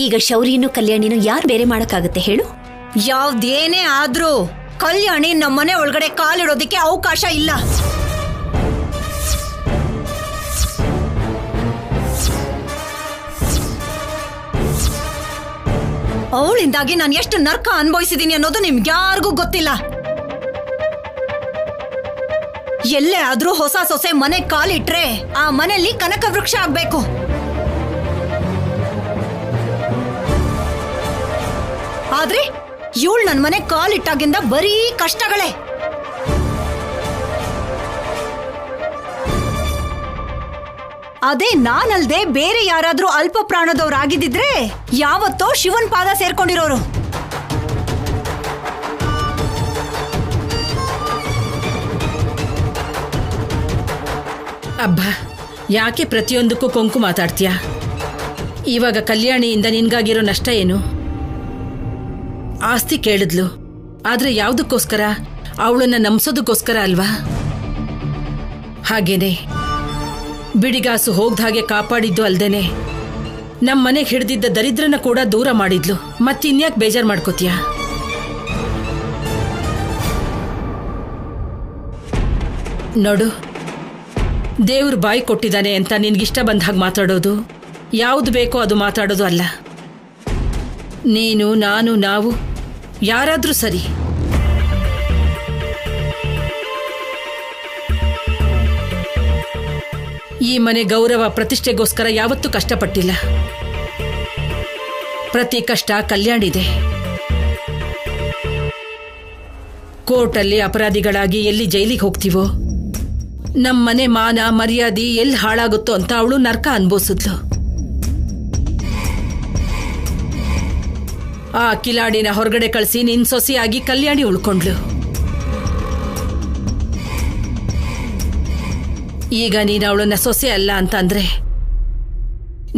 ಈಗ ಶೌರ್ಯನು ಕಲ್ಯಾಣಿನೂ ಯಾರು ಬೇರೆ ಮಾಡಕ್ಕಾಗತ್ತೆ ಹೇಳು? ಯಾವ್ದೇನೇ ಆದ್ರೂ ಕಲ್ಯಾಣಿ ನಮ್ಮನೆ ಒಳಗಡೆ ಕಾಲಿಡೋದಿಕ್ಕೆ ಅವಕಾಶ ಇಲ್ಲ. ಅವಳಿಂದಾಗಿ ನಾನು ಎಷ್ಟು ನರ್ಕ ಅನುಭವಿಸಿದೀನಿ ಅನ್ನೋದು ನಿಮ್ಗ್ಯಾರಿಗೂ ಗೊತ್ತಿಲ್ಲ. ಎಲ್ಲೇ ಆದ್ರೂ ಹೊಸ ಸೊಸೆ ಮನೆ ಕಾಲಿಟ್ರೆ ಆ ಮನೆಯಲ್ಲಿ ಕನಕ ವೃಕ್ಷ ಆಗ್ಬೇಕು. ಆದ್ರೆ ಇವಳು ನನ್ ಮನೆ ಕಾಲಿಟ್ಟಾಗಿಂದ ಬರೀ ಕಷ್ಟಗಳೇ. ಅದೇ ನಾನಲ್ದೆ ಬೇರೆ ಯಾರಾದ್ರೂ ಅಲ್ಪ ಪ್ರಾಣದವ್ರಾಗಿದ್ದಿದ್ರೆ ಯಾವತ್ತೋ ಶಿವನ್ ಪಾದ ಸೇರ್ಕೊಂಡಿರೋರು. ಅಬ್ಬಾ, ಯಾಕೆ ಪ್ರತಿಯೊಂದಕ್ಕೂ ಕೊಂಕು ಮಾತಾಡ್ತೀಯಾ? ಇವಾಗ ಕಲ್ಯಾಣಿಯಿಂದ ನಿನ್ಗಾಗಿರೋ ನಷ್ಟ ಏನು? ಆಸ್ತಿ ಕೇಳಿದ್ಲು, ಆದ್ರೆ ಯಾವುದಕ್ಕೋಸ್ಕರ? ಅವಳನ್ನ ನಂಬಿಸೋದಕ್ಕೋಸ್ಕರ ಅಲ್ವಾ? ಹಾಗೇನೆ ಬಿಡಿಗಾಸು ಹೋಗ್ದ ಹಾಗೆ ಕಾಪಾಡಿದ್ದು ಅಲ್ದೇನೆ ನಮ್ಮ ಮನೆಗೆ ಹಿಡ್ದಿದ್ದ ದರಿದ್ರನ ಕೂಡ ದೂರ ಮಾಡಿದ್ಲು. ಮತ್ತಿನ್ಯಾಕೆ ಬೇಜಾರು ಮಾಡ್ಕೋತೀಯ? ನೋಡು, ದೇವ್ರು ಬಾಯಿ ಕೊಟ್ಟಿದ್ದಾನೆ ಅಂತ ನಿನ್ಗಿಷ್ಟ ಬಂದ ಹಾಗೆ ಮಾತಾಡೋದು, ಯಾವುದು ಬೇಕೋ ಅದು ಮಾತಾಡೋದು ಅಲ್ಲ. ನೀನು, ನಾನು, ನಾವು ಯಾರಾದ್ರೂ ಸರಿ. ಈ ಮನೆ ಗೌರವ ಪ್ರತಿಷ್ಠೆಗೋಸ್ಕರ ಯಾವತ್ತೂ ಕಷ್ಟಪಟ್ಟಿಲ್ಲ. ಪ್ರತಿ ಕಷ್ಟ ಕಲ್ಯಾಣಿದೆ. ಕೋರ್ಟಲ್ಲಿ ಅಪರಾಧಿಗಳಾಗಿ ಎಲ್ಲಿ ಜೈಲಿಗೆ ಹೋಗ್ತೀವೋ, ನಮ್ಮನೆ ಮಾನ ಮರ್ಯಾದೆ ಎಲ್ಲಿ ಹಾಳಾಗುತ್ತೋ ಅಂತ ಅವಳು ನರ್ಕ ಅನುಭವಿಸಿದ್ಲು. ಆ ಕಿಲಾಡಿನ ಹೊರಗಡೆ ಕಳಿಸಿ ನಿನ್ ಸೊಸೆಯಾಗಿ ಕಲ್ಯಾಣಿ ಉಳ್ಕೊಂಡ್ಲು. ಈಗ ನೀನು ಅವಳನ್ನ ಸೊಸೆ ಅಲ್ಲ ಅಂತ ಅಂದ್ರೆ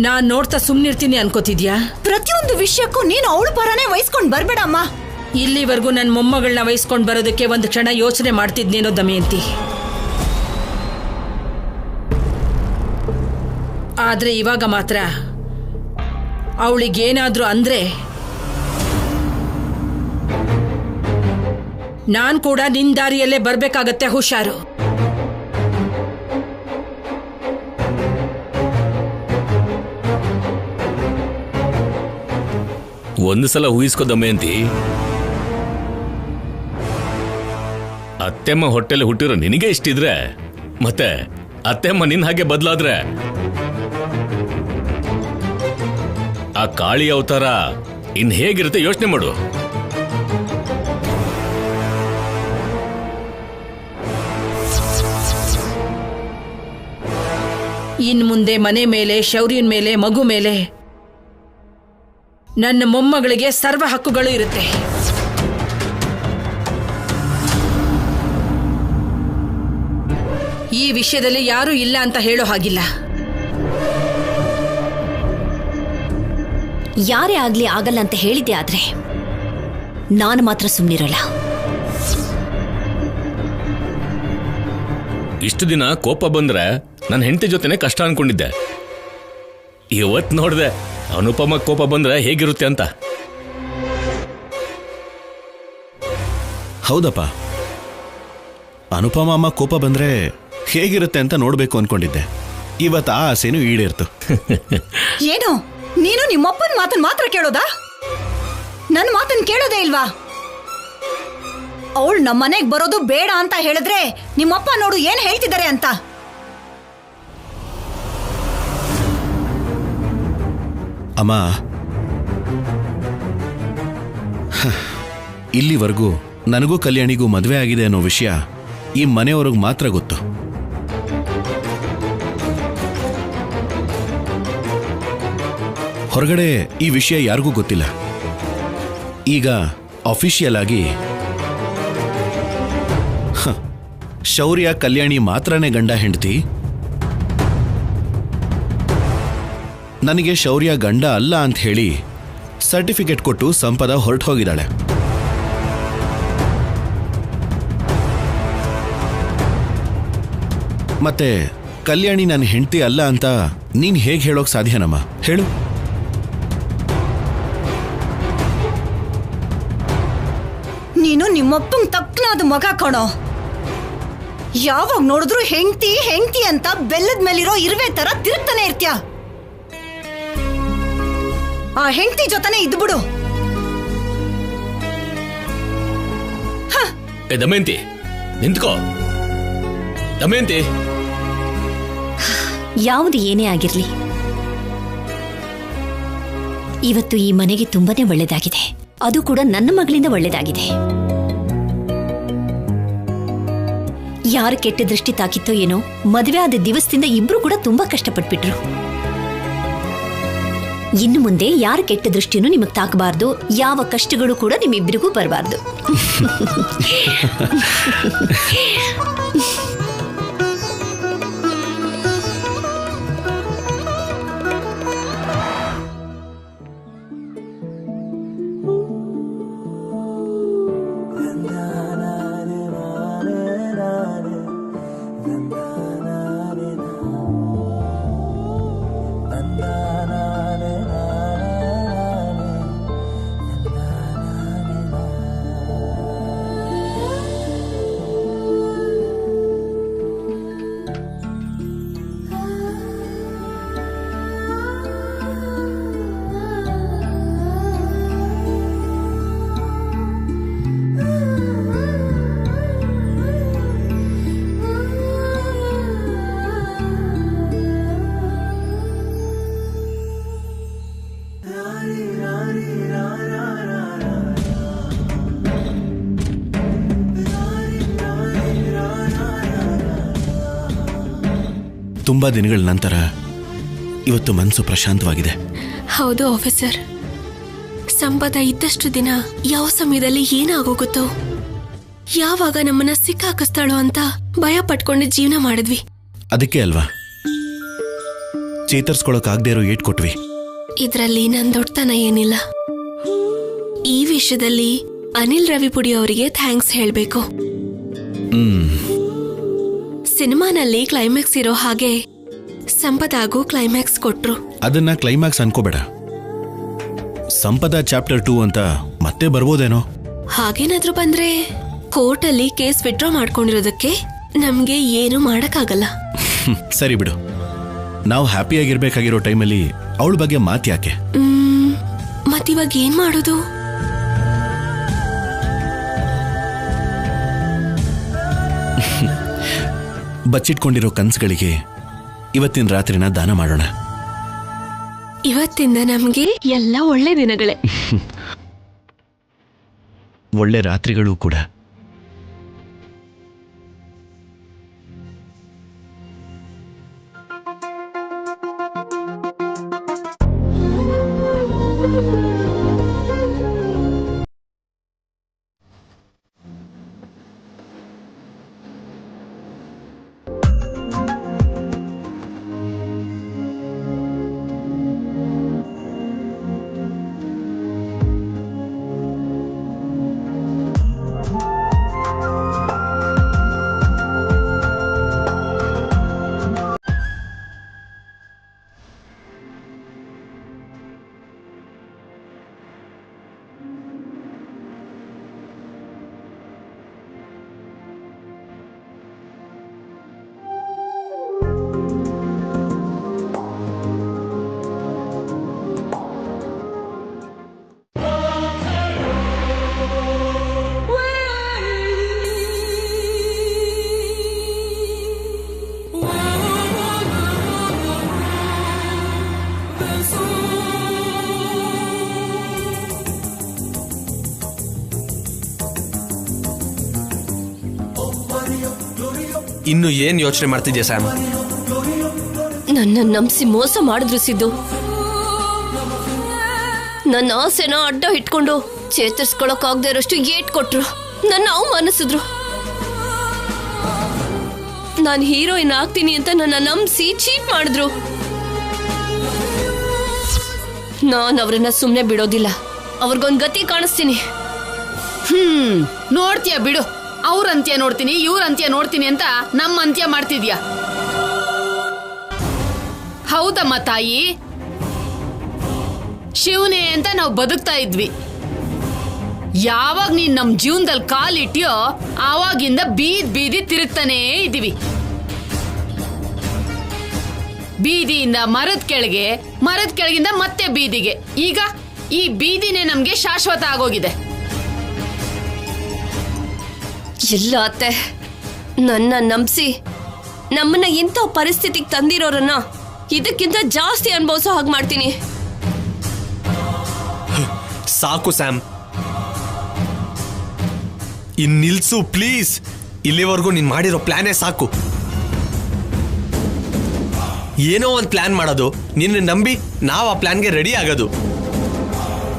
ನಾನ್ ನೋಡ್ತಾ ಸುಮ್ನಿರ್ತೀನಿ ಅನ್ಕೋತಿದ್ಯಾ? ಪ್ರತಿಯೊಂದು ವಿಷಯಕ್ಕೂ ನೀನು ಅವಳ ಪರನೇ ವಹಿಸ್ಕೊಂಡ್ ಬರ್ಬೇಡಮ್ಮ. ಇಲ್ಲಿವರೆಗೂ ನನ್ನ ಮೊಮ್ಮಗಳನ್ನ ವಹಿಸ್ಕೊಂಡ್ ಬರೋದಕ್ಕೆ ಒಂದು ಕ್ಷಣ ಯೋಚನೆ ಮಾಡ್ತಿದ್ನೇನೋ ದಮಯಂತಿ. ಆದ್ರೆ ಇವಾಗ ಮಾತ್ರ ಅವಳಿಗೇನಾದ್ರೂ ಅಂದ್ರೆ ನಾನ್ ಕೂಡ ನಿನ್ ದಾರಿಯಲ್ಲೇ ಬರ್ಬೇಕಾಗತ್ತೆ. ಹುಷಾರು. ಒಂದು ಸಲ ಊಹಿಸ್ಕೋ ದಮಯಂತಿ, ಅತ್ತೆಮ್ಮ ಹೊಟ್ಟೆಲಿ ಹುಟ್ಟಿರೋ ನಿನಗೆ ಇಷ್ಟಿದ್ರೆ ಮತ್ತೆ ಅತ್ತೆಮ್ಮ ನಿನ್ ಹಾಗೆ ಬದಲಾದ್ರೆ ಆ ಕಾಳಿ ಅವತಾರ ಇನ್ ಹೇಗಿರುತ್ತೆ ಯೋಚನೆ ಮಾಡು. ಇನ್ ಮುಂದೆ ಮನೆ ಮೇಲೆ, ಶೌರ್ಯನ ಮೇಲೆ, ಮಗು ಮೇಲೆ ನನ್ನ ಮೊಮ್ಮಗಳಿಗೆ ಸರ್ವ ಹಕ್ಕುಗಳು ಇರುತ್ತೆ. ಈ ವಿಷಯದಲ್ಲಿ ಯಾರೂ ಇಲ್ಲ ಅಂತ ಹೇಳೋ ಹಾಗಿಲ್ಲ. ಯಾರೇ ಆಗ್ಲಿ ಆಗಲ್ಲ ಅಂತ ಹೇಳಿದ್ದೆ, ಆದ್ರೆ ನಾನು ಮಾತ್ರ ಸುಮ್ಮನಿರಲ್ಲ. ಇಷ್ಟು ದಿನ ಕೋಪ ಬಂದ್ರೆ ನನ್ನ ಹೆಂಡತಿ ಜೊತೆನೆ ಕಷ್ಟ ಅನ್ಕೊಂಡಿದ್ದೆ. ಇವತ್ತು ನೋಡ್ದೆ ಅನುಪಮ ಕೋಪ ಬಂದ್ರೆ ಹೇಗಿರುತ್ತೆ ಅಂತ. ಹೌದಪ್ಪ, ಅನುಪಮ ಅಮ್ಮ ಕೋಪ ಬಂದ್ರೆ ಹೇಗಿರುತ್ತೆ ಅಂತ ನೋಡ್ಬೇಕು ಅನ್ಕೊಂಡಿದ್ದೆ. ಇವತ್ತು ಆ ಆಸೆನೂ ಈಡೇರ್ತು. ಏನು ನೀನು ನಿಮ್ಮಪ್ಪನ ಮಾತನ್ ಮಾತ್ರ ಕೇಳೋದಾ? ನನ್ನ ಮಾತನ್ ಕೇಳೋದೇ ಇಲ್ವಾ? ಅವಳು ನಮ್ಮ ಮನೆಗೆ ಬರೋದು ಬೇಡ ಅಂತ ಹೇಳಿದ್ರೆ ನಿಮ್ಮಪ್ಪ ನೋಡು ಏನ್ ಹೇಳ್ತಿದ್ದಾರೆ ಅಂತ. ಅಮ್ಮ, ಇಲ್ಲಿವರೆಗೂ ನನಗೂ ಕಲ್ಯಾಣಿಗೂ ಮದುವೆ ಆಗಿದೆ ಅನ್ನೋ ವಿಷಯ ಈ ಮನೆಯವ್ರಿಗೆ ಮಾತ್ರ ಗೊತ್ತು. ಹೊರಗಡೆ ಈ ವಿಷಯ ಯಾರಿಗೂ ಗೊತ್ತಿಲ್ಲ. ಈಗ ಅಫಿಷಿಯಲ್ ಆಗಿ ಶೌರ್ಯ ಕಲ್ಯಾಣಿ ಮಾತ್ರನೇ ಗಂಡ ಹೆಂಡತಿ. ನನಗೆ ಶೌರ್ಯ ಗಂಡ ಅಲ್ಲ ಅಂತ ಹೇಳಿ ಸರ್ಟಿಫಿಕೇಟ್ ಕೊಟ್ಟು ಸಂಪದ ಹೊರಟು ಹೋಗಿದ್ದಾಳೆ. ಮತ್ತೆ ಕಲ್ಯಾಣಿ ನನ್ನ ಹೆಂಡತಿ ಅಲ್ಲ ಅಂತ ನೀನ್ ಹೇಗೆ ಹೇಳೋಕ್ ಸಾಧ್ಯನಮ್ಮ? ಹೇಳು. ನೀನು ನಿಮ್ಮಪ್ಪಂಗ್ ತಕ್ಕನಾದ ಮಗ ಕಣೋ. ಯಾವಾಗ ನೋಡಿದ್ರು ಹೆಂಡ್ತಿ ಹೆಂಡ್ತಿ ಅಂತ ಬೆಲ್ಲದ ಮೇಲಿರೋ ಇರುವೆ ತರ ತಿರುಗ್ತಾನೆ ಇರ್ತೀಯ. ಆ ಹೆಂಡ್ತಿ ಜೊತೆನೆ ಇದ್ಬಿಡು. ದಮಯಂತಿ ನಿಂತ್ಕೋ. ದಮಯಂತಿ, ಯಾವುದು ಏನೇ ಆಗಿರ್ಲಿ, ಇವತ್ತು ಈ ಮನೆಗೆ ತುಂಬಾನೇ ಒಳ್ಳೇದಾಗಿದೆ. ಅದು ಕೂಡ ನನ್ನ ಮಗಳಿಂದ ಒಳ್ಳೇದಾಗಿದೆ. ಯಾರು ಕೆಟ್ಟ ದೃಷ್ಟಿ ತಾಕಿತ್ತೋ ಏನೋ, ಮದುವೆ ಆದ ದಿವಸದಿಂದ ಇಬ್ರು ಕೂಡ ತುಂಬಾ ಕಷ್ಟಪಟ್ಬಿಟ್ರು. ಇನ್ನು ಮುಂದೆ ಯಾರ ಕೆಟ್ಟ ದೃಷ್ಟಿನೂ ನಿಮಗ್ ತಾಕಬಾರ್ದು, ಯಾವ ಕಷ್ಟಗಳು ಕೂಡ ನಿಮ್ಮಿಬ್ಬರಿಗೂ ಬರಬಾರ್ದು. ತುಂಬಾ ದಿನಗಳ ನಂತರ ಇವತ್ತು ಮನಸ್ಸು ಪ್ರಶಾಂತವಾಗಿದೆ. ಹೌದು ಆಫೀಸರ್, ಸಂಪದ ಇದ್ದಷ್ಟು ದಿನ ಯಾವ ಸಮಯದಲ್ಲಿ ಏನಾಗೋಗುತ್ತೋ, ಯಾವಾಗ ನಮ್ಮನ್ನ ಸಿಕ್ಕಾಕಿಸ್ತಾಳೋ ಅಂತ ಭಯ ಪಟ್ಕೊಂಡು ಜೀವನ ಮಾಡಿದ್ವಿ. ಅದಕ್ಕೆ ಅಲ್ವಾ ಚೇತರಿಸ್ಕೊಳಕ್ಕಾಗದೇ ಇರೋ ಏಟ್ ಕೊಟ್ವಿ. ಇದ್ರಲ್ಲಿ ನನ್ ದೊಡ್ಡತನ ಏನಿಲ್ಲ. ಈ ವಿಷಯದಲ್ಲಿ ಅನಿಲ್ ರವಿಪುಡಿ ಅವರಿಗೆ ಥ್ಯಾಂಕ್ಸ್ ಹೇಳ್ಬೇಕು. ಸಿನಿಮಾನಲ್ಲಿ ಕ್ಲೈಮ್ಯಾಕ್ಸ್ ಇರೋ ಹಾಗೆ ಸಂಪದಾಗೂ ಕ್ಲೈಮ್ಯಾಕ್ಸ್ ಕೊಟ್ರು. ಅದನ್ನ ಕ್ಲೈಮ್ಯಾಕ್ಸ್ ಅನ್ಕೋಬೇಡ. ಸಂಪದ ಚಾಪ್ಟರ್ 2 ಅಂತ ಮತ್ತೆ ಬರ್ಬೋದೇನೋ. ಹಾಗೇನಾದ್ರೂ ಬಂದ್ರೆ ಕೋರ್ಟಲ್ಲಿ ಕೇಸ್ ವಿಡ್ರಾ ಮಾಡ್ಕೊಂಡಿರೋದಕ್ಕೆ ನಮ್ಗೆ ಏನು ಮಾಡಕ್ಕಾಗಲ್ಲ. ಸರಿ ಬಿಡು, ನಾವು ಹ್ಯಾಪಿಯಾಗಿರ್ಬೇಕಾಗಿರೋ ಟೈಮಲ್ಲಿ ಅವಳ ಬಗ್ಗೆ ಮಾತು ಯಾಕೆ? ಮತ್ತಿವಾಗ ಏನ್ ಮಾಡೋದು? ಬಚ್ಚಿಟ್ಕೊಂಡಿರೋ ಕನ್ಸುಗಳಿಗೆ ಇವತ್ತಿನ ರಾತ್ರಿನ ದಾನ ಮಾಡೋಣ. ಇವತ್ತಿಂದ ನಮ್ಗೆ ಎಲ್ಲ ಒಳ್ಳೆ ದಿನಗಳೇ. ಒಳ್ಳೆ ರಾತ್ರಿಗಳು ಕೂಡ. ಇನ್ನು ಏನ್ ಯೋಚನೆ ಮಾಡ್ತಿದ್ಯಾ ಸ್ಯಾಮ್? ನನ್ನ ನಂಬಿಸಿ ಮೋಸ ಮಾಡಿದ್ರು ಸಿದ್ದು. ನನ್ನ ಆಸೆನ ಅಡ್ಡ ಇಟ್ಕೊಂಡು ಚೇತರಿಸ್ಕೊಳಕ್ಕಾಗದೇ ಇರೋಷ್ಟು ಏಟ್ ಕೊಟ್ರು, ನನ್ನ ಅವಮಾನಿಸಿದ್ರು. ನಾನು ಹೀರೋಯಿನ್ ಆಗ್ತೀನಿ ಅಂತ ನನ್ನ ನಂಬಿಸಿ ಚೀಟ್ ಮಾಡಿದ್ರು. ನಾನು ಅವ್ರನ್ನ ಸುಮ್ಮನೆ ಬಿಡೋದಿಲ್ಲ, ಅವ್ರಿಗೊಂದು ಗತಿ ಕಾಣಿಸ್ತೀನಿ. ನೋಡ್ತೀಯ ಬಿಡು, ಅವ್ರ ಅಂತ್ಯ ನೋಡ್ತೀನಿ ಇವ್ರ ಅಂತ್ಯ ನೋಡ್ತೀನಿ ಅಂತ ನಮ್ಮ ಅಂತ್ಯ ಮಾಡ್ತಿದ್ಯಾ? ಹೌದಮ್ಮ ತಾಯಿ, ಶಿವನೇ ಅಂತ ನಾವು ಬದುಕ್ತಾ ಇದ್ವಿ. ಯಾವಾಗ ನೀನ್ ನಮ್ ಜೀವನದಲ್ಲಿ ಕಾಲಿಟ್ಯೋ ಆವಾಗಿಂದ ಬೀದಿ ತಿರುಗ್ತಾನೇ ಇದೀವಿ. ಬೀದಿಯಿಂದ ಮರದ ಕೆಳಗಿಂದ ಮತ್ತೆ ಬೀದಿಗೆ. ಈಗ ಈ ಬೀದಿನೇ ನಮ್ಗೆ ಶಾಶ್ವತ ಆಗೋಗಿದೆ. ಇಲ್ಲ ಅತ್ತೆ, ನನ್ನ ನಂಬಿಸಿ ನಮ್ಮನ್ನ ಇಂಥ ಪರಿಸ್ಥಿತಿಗೆ ತಂದಿರೋರನ್ನ ಇದಕ್ಕಿಂತ ಜಾಸ್ತಿ ಅನುಭವಿಸೋ ಹಾಗೆ ಮಾಡ್ತೀನಿ. ಸಾಕು ಸ್ಯಾಮ್, ಇನ್ ನಿಲ್ಸು ಪ್ಲೀಸ್. ಇಲ್ಲಿವರೆಗೂ ನೀನ್ ಮಾಡಿರೋ ಪ್ಲಾನೇ ಸಾಕು. ಏನೋ ಒಂದು ಪ್ಲಾನ್ ಮಾಡೋದು, ನಿನ್ನ ನಂಬಿ ನಾವು ಆ ಪ್ಲಾನ್ಗೆ ರೆಡಿ ಆಗೋದು,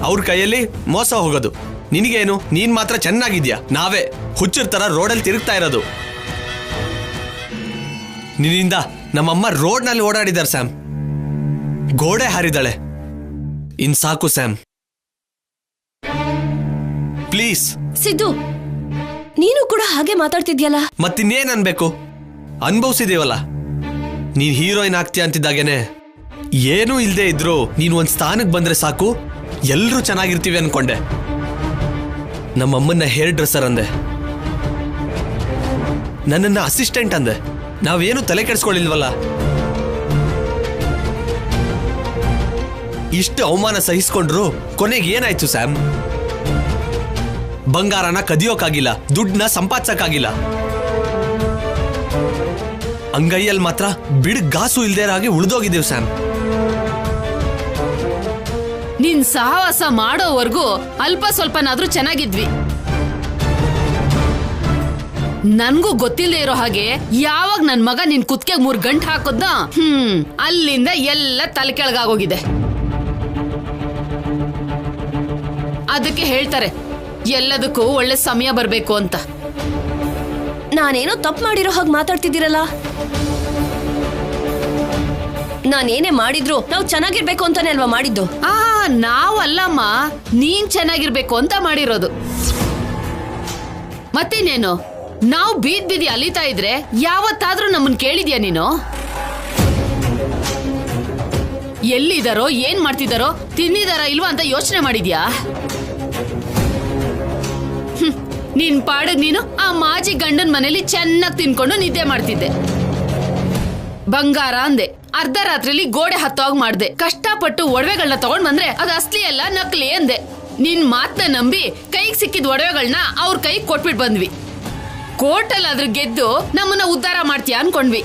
ಅವ್ರ ಕೈಯಲ್ಲಿ ಮೋಸ ಹೋಗೋದು. ನಿನಗೇನು, ನೀನ್ ಮಾತ್ರ ಚೆನ್ನಾಗಿದ್ಯಾ, ನಾವೇ ಹುಚ್ಚರ ತರ ರೋಡಲ್ಲಿ ತಿರುಗ್ತಾ ಇರೋದು. ನಿನ್ನಿಂದ ನಮ್ಮಮ್ಮ ರೋಡ್ನಲ್ಲಿ ಓಡಾಡಿದಾರೆ ಸ್ಯಾಮ್, ಗೋಡೆ ಹಾರಿದಾಳೆ. ಇನ್ ಸಾಕು ಸ್ಯಾಮ್, ಪ್ಲೀಸ್. ಸಿದ್ದು, ನೀನು ಕೂಡ ಹಾಗೆ ಮಾತಾಡ್ತಿದ್ಯಲ್ಲ. ಮತ್ತಿನ್ನೇನ್ ಅನ್ಬೇಕು, ಅನ್ಭವಿಸಿದೀವಲ್ಲ. ನೀನ್ ಹೀರೋಯಿನ್ ಆಗ್ತೀಯ ಅಂತಿದ್ದಾಗೇನೆ ಏನೂ ಇಲ್ದೇ ಇದ್ರು ನೀನ್ ಒಂದ್ ಸ್ಥಾನಕ್ಕೆ ಬಂದ್ರೆ ಸಾಕು, ಎಲ್ರೂ ಚೆನ್ನಾಗಿರ್ತೀವಿ ಅನ್ಕೊಂಡೆ. ನಮ್ಮಮ್ಮನ್ನ ಹೇರ್ ಡ್ರೆಸ್ಸರ್ ಅಂದೆ, ನನ್ನನ್ನ ಅಸಿಸ್ಟೆಂಟ್ ಅಂದೆ. ನಾವೇನು ತಲೆ ಕೆಡಿಸ್ಕೊಳ್ಳಿಲ್ವಲ್ಲ. ಇಷ್ಟು ಅವಮಾನ ಸಹಿಸ್ಕೊಂಡ್ರು ಕೊನೆಗೆ ಏನಾಯ್ತು ಸ್ಯಾಮ್? ಬಂಗಾರನ ಕದಿಯೋಕ್ಕಾಗಿಲ್ಲ, ದುಡ್ಡನ್ನ ಸಂಪಾದಿಸಕ್ಕಾಗಿಲ್ಲ. ಅಂಗೈಯಲ್ಲಿ ಮಾತ್ರ ಬಿಡ್ಗಾಸು ಇಲ್ದೇ ಹಾಗೆ ಉಳಿದೋಗಿದ್ದೇವೆ ಸ್ಯಾಮ್. ನಿನ್ ಸಹವಾಸ ಮಾಡೋವರೆಗೂ ಅಲ್ಪ ಸ್ವಲ್ಪನಾದ್ರೂ ಚೆನ್ನಾಗಿದ್ವಿ. ನನ್ಗೂ ಗೊತ್ತಿಲ್ಲದೆ ಇರೋ ಹಾಗೆ ಯಾವಾಗ ನನ್ ಮಗ ನಿನ್ ಕುತ್ತಿಗೆ 3 ಗಂಟೆ ಹಾಕೋದ್ನ, ಅಲ್ಲಿಂದ ಎಲ್ಲ ತಲೆ ಕೆಳಗಾಗೋಗಿದೆ. ಅದಕ್ಕೆ ಹೇಳ್ತಾರೆ ಎಲ್ಲದಕ್ಕೂ ಒಳ್ಳೆ ಸಮಯ ಬರ್ಬೇಕು ಅಂತ. ನಾನೇನೋ ತಪ್ಪು ಮಾಡಿರೋ ಹಾಗೆ ಮಾತಾಡ್ತಿದ್ದೀರಲ್ಲ. ನಾನೇನೇ ಮಾಡಿದ್ರು ನಾವು ಚೆನ್ನಾಗಿರ್ಬೇಕು ಅಂತಾನೆ ಅಲ್ವಾ ಮಾಡಿದ್ದು? ನಾವಲ್ಲಮ್ಮ, ನೀನ್ ಚೆನ್ನಾಗಿರ್ಬೇಕು ಅಂತ ಮಾಡಿರೋದು. ಮತ್ತೇನೇನು, ನಾವು ಬೀದಿ ಅಲಿತಾ ಇದ್ರೆ ಯಾವತ್ತಾದ್ರೂ ನಮ್ಮನ್ ಕೇಳಿದ್ಯಾ ನೀನು? ಎಲ್ಲಿದಾರೋ, ಏನ್ ಮಾಡ್ತಿದಾರೋ, ತಿಂದಿದಾರ ಇಲ್ವಾ ಅಂತ ಯೋಚನೆ ಮಾಡಿದ್ಯಾ? ನಿನ್ ಪಾಡಗ್ ನೀನು ಆ ಮಾಜಿ ಗಂಡನ್ ಮನೇಲಿ ಚೆನ್ನಾಗಿ ತಿನ್ಕೊಂಡು ನಿದ್ದೆ ಮಾಡ್ತಿದ್ದೆ. ಬಂಗಾರ ಅಂದೆ, ಅರ್ಧ ರಾತ್ರಿಲಿ ಗೋಡೆ ಹತ್ತೋಗ್ ಮಾಡ್ದೆ. ಕಷ್ಟಪಟ್ಟು ಒಡವೆಗಳನ್ನ ತಗೊಂಡ್ ಬಂದ್ರೆ ಅದು ಅಸ್ಲಿ ಅಲ್ಲ ನಕಲಿ ಅಂದೆ. ನಿನ್ ಮಾತನ್ನ ನಂಬಿ ಕೈಗೆ ಸಿಕ್ಕಿದ ಒಡವೆಗಳನ್ನ ಅವ್ರ ಕೈಗೆ ಕೊಟ್ಬಿಟ್ ಬಂದ್ವಿ. ಕೋರ್ಟಲ್ಲಿ ಅದ್ರ ಗೆದ್ದು ನಮ್ಮನ್ನ ಉದ್ಧಾರ ಮಾಡ್ತೀಯ ಅನ್ಕೊಂಡ್ವಿ.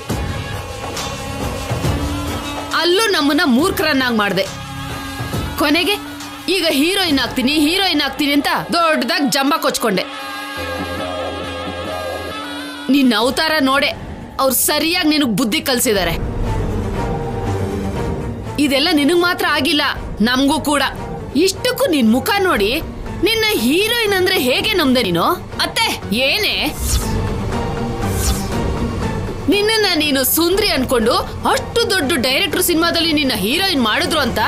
ಅಲ್ಲೂ ನಮ್ಮನ್ನ ಮೂರ್ಖರನ್ನಾಗಿ ಮಾಡ್ದೆ. ಕೊನೆಗೆ ಈಗ ಹೀರೋಯಿನ್ ಆಗ್ತೀನಿ ಅಂತ ದೊಡ್ಡದಾಗಿ ಜಂಬ ಕೊಚ್ಕೊಂಡೆ. ನಿನ್ನ ಅವತಾರ ನೋಡೆ ಅವ್ರು ಸರಿಯಾಗಿ ನಿನಗ್ ಬುದ್ಧಿ ಕಲ್ಸಿದ್ದಾರೆ. ಇದೆಲ್ಲ ನಿನಗ್ ಮಾತ್ರ ಆಗಿಲ್ಲ, ನಮಗೂ ಕೂಡ. ಇಷ್ಟಕ್ಕೂ ನಿನ್ ಮುಖ ನೋಡಿ ನಿನ್ನ ಹೀರೋಯಿನ್ ಅಂದ್ರೆ ಹೇಗೆ ನಂಬ್ದೆ ನೀನು? ಅತ್ತೆ ಏನೇ, ನಿನ್ನ ನೀನು ಸುಂದ್ರಿ ಅನ್ಕೊಂಡು ಅಷ್ಟು ದೊಡ್ಡ ಡೈರೆಕ್ಟರ್ ಸಿನಿಮಾದಲ್ಲಿ ನಿನ್ನ ಹೀರೋಯಿನ್ ಮಾಡಿದ್ರು ಅಂತ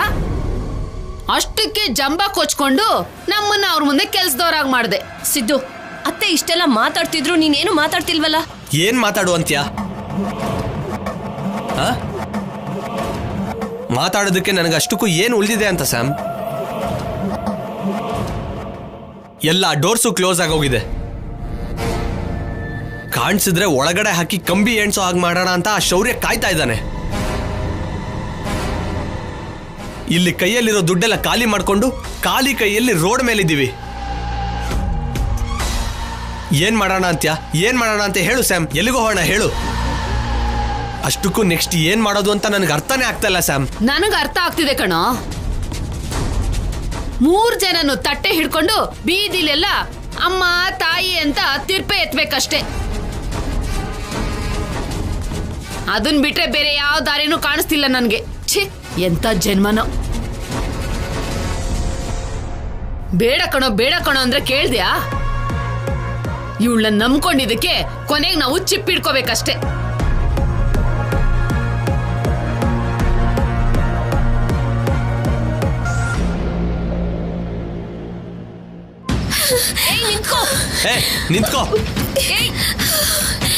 ಅಷ್ಟಕ್ಕೆ ಜಂಬ ಕೊಚ್ಕೊಂಡು ನಮ್ಮನ್ನ ಅವ್ರ ಮುಂದೆ ಕೆಲ್ಸದವ್ರಾಗ್ ಮಾಡ್ದೆ. ಸಿದ್ದು, ಅತ್ತೆ ಇಷ್ಟೆಲ್ಲ ಮಾತಾಡ್ತಿದ್ರು ನೀನೇನು ಮಾತಾಡ್ತಿಲ್ವಲ್ಲ? ಏನ್ ಮಾತಾಡು ಅಂತ್ಯಾ? ಮಾತಾಡೋದಕ್ಕೆ ನನಗೆ ಅಷ್ಟಕ್ಕೂ ಏನು ಉಳಿದಿದೆ ಅಂತ ಸ್ಯಾಮ್? ಎಲ್ಲ ಡೋರ್ಸು ಕ್ಲೋಸ್ ಆಗೋಗಿದೆ. ಕಾಣಿಸಿದ್ರೆ ಒಳಗಡೆ ಹಾಕಿ ಕಂಬಿ ಎಣ್ಸೋ ಹಾಗೆ ಮಾಡೋಣ ಅಂತ ಆ ಶೌರ್ಯ ಕಾಯ್ತಾ ಇದ್ದಾನೆ. ಇಲ್ಲಿ ಕೈಯಲ್ಲಿರೋ ದುಡ್ಡೆಲ್ಲ ಖಾಲಿ ಮಾಡ್ಕೊಂಡು ಖಾಲಿ ಕೈಯಲ್ಲಿ ರೋಡ್ ಮೇಲಿದ್ದೀವಿ. ಏನ್ ಮಾಡೋಣ ಅಂತ ಹೇಳು ಸ್ಯಾಮ್, ಎಲ್ಲಿಗೋ ಹೋಗೋಣ ಹೇಳು. ಅಷ್ಟಕ್ಕೂ ನೆಕ್ಸ್ಟ್ ಏನ್ ಮಾಡೋದು ಅಂತ ನನಗೆ ಅರ್ಥನೇ ಆಗ್ತಾ ಇಲ್ಲ ಸ್ಯಾಮ್. ನನಗೆ ಅರ್ಥ ಆಗ್ತಿದೆ ಕಣೋ. 3 ಜನನು ತಟ್ಟೆ ಹಿಡ್ಕೊಂಡು ಬೀದಿಲೆಲ್ಲ ಅಮ್ಮ ತಾಯಿ ಅಂತ ತಿರ್ಪೆ ಎತ್ಬೇಕಷ್ಟೇ. ಅದನ್ ಬಿಟ್ರೆ ಬೇರೆ ಯಾವ ದಾರಿನೂ ಕಾಣಿಸ್ತಿಲ್ಲ ನನ್ಗೆ. ಛೀ, ಎಂತ ಜನ್ಮನೋ. ಬೇಡ ಕಣೋ ಅಂದ್ರೆ ಕೇಳ್ದ್ಯಾ? ಇವಳನ್ನ ನಂಬ್ಕೊಂಡಿದ್ದಕ್ಕೆ ಕೊನೆಗೆ ನಾವು ಚಿಪ್ಪಿಡ್ಕೋಬೇಕಷ್ಟೇ. ನಿಂತ್ಕೋ.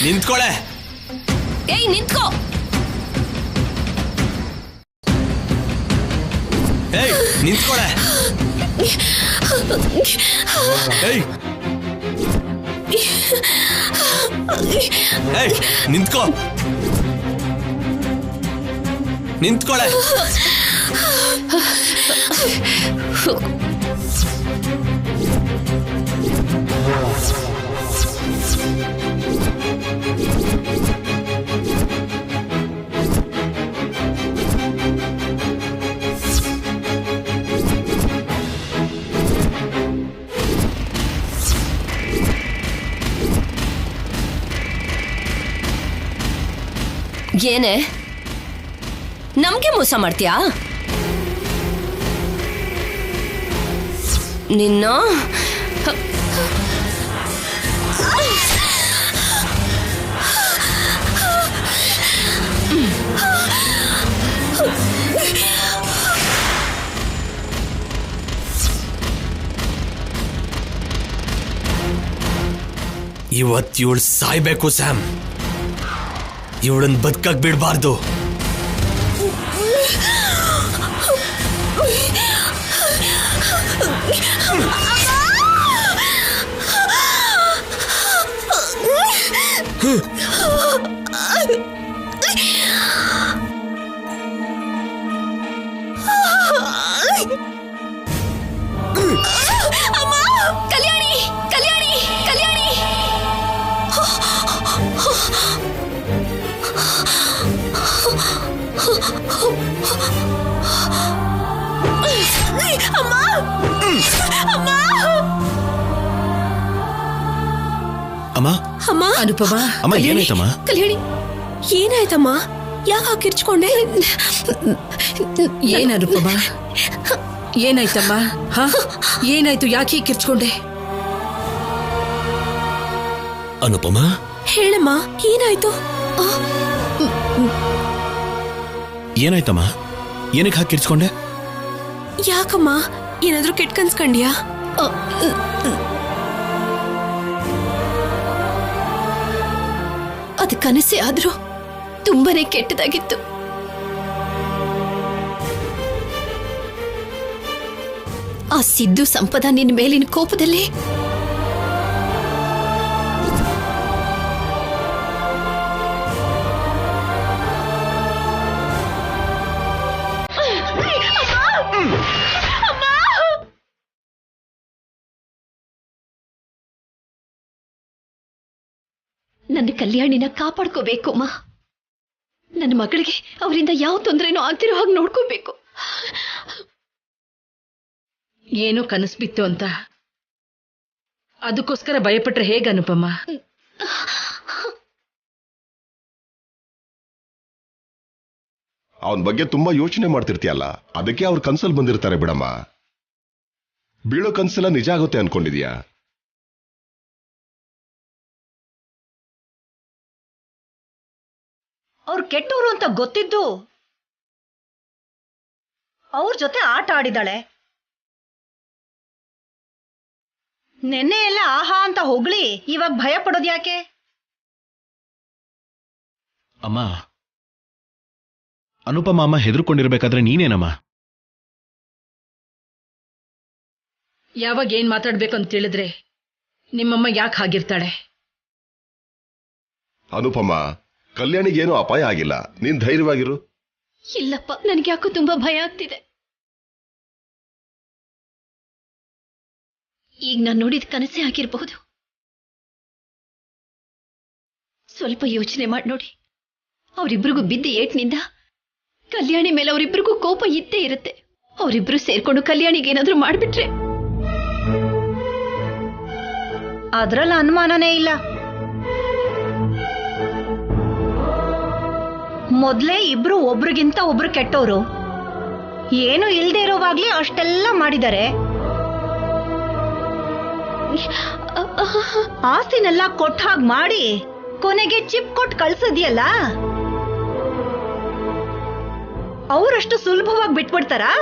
ನಿಂತ್ಕೊಳೆ. ನಿಂತ್ಕೋ. ನಿಂತ್ಕೊಳೆ. ಏಯ್ ಏಯ್ ನಿಂತ್ಕೋ ನಿಂತ್ಕೊಳೆ. ಏನೇ ನಮ್ಗೆ ಮೋಸ ಮಾಡ್ತೀಯಾ? ನಿನ್ನ ಇವತ್ತು ಇವಳು ಸಾಯ್ಬೇಕು ಸ್ಯಾಮ್. ಇವಳನ್ನ ಬದುಕಕ್ ಬಿಡಬಾರ್ದು. ಕಲ್ಯಾಣಿ ಕಲ್ಯಾಣಿ ಕಲ್ಯಾಣಿ ಅಮ್ಮ ಅಮ್ಮ ಅಮ್ಮ ಅಮ್ಮ ಅನುಪಮ, ಅಮ್ಮ ಏನಾಯ್ತಮ್ಮ? ಕಲ್ಯಾಣಿ ಏನಾಯ್ತಮ್ಮ? ಯಾಕೆ ಕಿರ್ಚ್ಕೊಂಡೆ? ಏನ್ ಅನುಪಮ, ಏನಾಯ್ತಮ್ಮ? ಹ ಏನಾಯ್ತು? ಯಾಕೆ ಕಿರ್ಚ್ಕೊಂಡೆ? ಅನುಪಮ ಹೇಳಮ್ಮ, ಏನಾಯ್ತು? ಏನಾಯ್ತಮ್ಮ? ಏನಕ್ಕೆ ಹಾಕಿ ಕಿರ್ಚ್ಕೊಂಡೆ? ಯಾಕಮ್ಮ, ಏನಾದ್ರೂ ಕೆಟ್ಟ ಕನ್ಸ್ಕೊಂಡ್ಯಾ? ಅದು ಕನಸೇ ಆದ್ರೂ ತುಂಬಾನೇ ಕೆಟ್ಟದಾಗಿತ್ತು. ಆ ಸಿದ್ದು ಸಂಪದ ನಿನ್ನ ಮೇಲಿನ ಕೋಪದಲ್ಲಿ ನನ್ನ ಕಲ್ಯಾಣಿನ ಕಾಪಾಡ್ಕೋಬೇಕು ಅಮ್ಮ. ನನ್ನ ಮಗಳಿಗೆ ಅವರಿಂದ ಯಾವ ತೊಂದರೆನೂ ಆಗ್ತಿರೋ ಹಾಗೆ ನೋಡ್ಕೋಬೇಕು. ಏನೋ ಕನಸು ಬಿತ್ತು ಅಂತ ಅದಕ್ಕೋಸ್ಕರ ಭಯಪಟ್ರೆ ಹೇಗೆ ಅನುಪಮ? ಅವನ ಬಗ್ಗೆ ತುಂಬಾ ಯೋಚನೆ ಮಾಡ್ತಿರ್ತೀಯಲ್ಲ, ಅದಕ್ಕೆ ಅವ್ರ ಕನ್ಸಲ್ ಬಂದಿರ್ತಾರೆ ಬಿಡಮ್ಮ. ಬೀಳೋ ಕನ್ಸೆಲ್ಲ ನಿಜ ಆಗುತ್ತೆ ಅನ್ಕೊಂಡಿದ್ಯಾ? ಅವ್ರು ಕೆಟ್ಟವರು ಅಂತ ಗೊತ್ತಿದ್ದು ಅವ್ರ ಜೊತೆ ಆಟ ಆಡಿದಾಳೆ. ನೆನ್ನೆ ಎಲ್ಲ ಆಹಾ ಅಂತ ಹೊಗಳಿ ಇವಾಗ ಭಯ ಪಡೋದು ಯಾಕೆ? ಅಮ್ಮ, ಅನುಪಮ ಅಮ್ಮ ಹೆದರ್ಕೊಂಡಿರ್ಬೇಕಾದ್ರೆ ನೀನೇನಮ್ಮ? ಯಾವಾಗ ಏನ್ ಮಾತಾಡ್ಬೇಕು ಅಂತ ತಿಳಿದ್ರೆ ನಿಮ್ಮಮ್ಮ ಯಾಕೆ ಹಾಗಿರ್ತಾಳೆ? ಅನುಪಮ, ಕಲ್ಯಾಣಿಗೇನು ಅಪಾಯ ಆಗಿಲ್ಲ, ನೀನ್ ಧೈರ್ಯವಾಗಿರು. ಇಲ್ಲಪ್ಪ, ನನಗೆ ಯಾಕೋ ತುಂಬಾ ಭಯ ಆಗ್ತಿದೆ. ಈಗ ನಾನು ನೋಡಿದ ಕನಸೇ ಆಗಿರಬಹುದು. ಸ್ವಲ್ಪ ಯೋಚನೆ ಮಾಡಿ ನೋಡಿ. ಅವರಿಬ್ರಿಗೂ ಬಿದ್ದ ಏಟ್ನಿಂದ ಕಲ್ಯಾಣಿ ಮೇಲೆ ಅವರಿಬ್ರಿಗೂ ಕೋಪ ಇದ್ದೇ ಇರುತ್ತೆ. ಅವರಿಬ್ರು ಸೇರ್ಕೊಂಡು ಕಲ್ಯಾಣಿಗೆ ಏನಾದ್ರೂ ಮಾಡ್ಬಿಟ್ರೆ ಅದ್ರಲ್ಲಿ ಅನುಮಾನನೇ ಇಲ್ಲ. ಮೊದ್ಲೇ ಇಬ್ರು ಒಬ್ರಿಗಿಂತ ಒಬ್ರು ಕೆಟ್ಟವರು. ಏನು ಇಲ್ದೇ ಇರೋವಾಗ್ಲೇ ಅಷ್ಟೆಲ್ಲ ಮಾಡಿದ್ದಾರೆ. ಆಸ್ತಿನೆಲ್ಲ ಕೊಟ್ಟ ಹಾಗೆ ಮಾಡಿ ಕೊನೆಗೆ ಚಿಪ್ ಕೊಟ್ಟು ಕಳ್ಸದಿಯಲ್ಲ, ಅವರಷ್ಟು ಸುಲಭವಾಗಿ ಬಿಟ್ಬಿಡ್ತಾರಾ?